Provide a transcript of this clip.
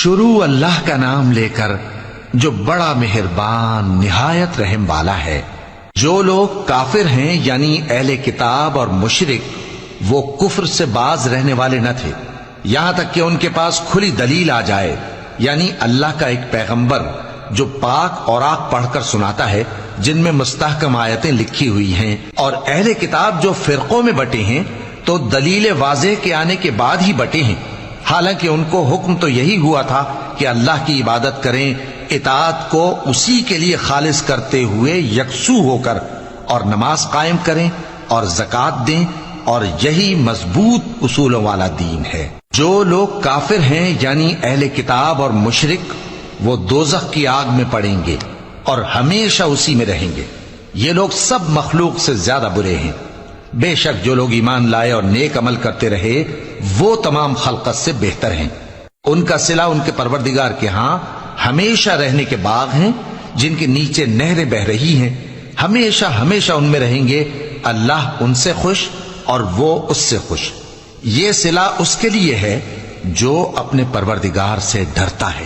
شروع اللہ کا نام لے کر جو بڑا مہربان نہایت رحم والا ہے۔ جو لوگ کافر ہیں یعنی اہل کتاب اور مشرک، وہ کفر سے باز رہنے والے نہ تھے یہاں تک کہ ان کے پاس کھلی دلیل آ جائے، یعنی اللہ کا ایک پیغمبر جو پاک اوراق پڑھ کر سناتا ہے جن میں مستحکم آیتیں لکھی ہوئی ہیں، اور اہل کتاب جو فرقوں میں بٹے ہیں تو دلیل واضح کے آنے کے بعد ہی بٹے ہیں، حالانکہ ان کو حکم تو یہی ہوا تھا کہ اللہ کی عبادت کریں، اطاعت کو اسی کے لیے خالص کرتے ہوئے یکسو ہو کر، اور نماز قائم کریں اور زکوٰۃ دیں، اور یہی مضبوط اصولوں والا دین ہے۔ جو لوگ کافر ہیں یعنی اہل کتاب اور مشرک، وہ دوزخ کی آگ میں پڑیں گے اور ہمیشہ اسی میں رہیں گے۔ یہ لوگ سب مخلوق سے زیادہ برے ہیں۔ بے شک جو لوگ ایمان لائے اور نیک عمل کرتے رہے وہ تمام خلقت سے بہتر ہیں۔ ان کا صلہ ان کے پروردگار کے ہاں ہمیشہ رہنے کے باغ ہیں جن کے نیچے نہریں بہ رہی ہیں، ہمیشہ ہمیشہ ان میں رہیں گے۔ اللہ ان سے خوش اور وہ اس سے خوش۔ یہ صلہ اس کے لیے ہے جو اپنے پروردگار سے ڈرتا ہے۔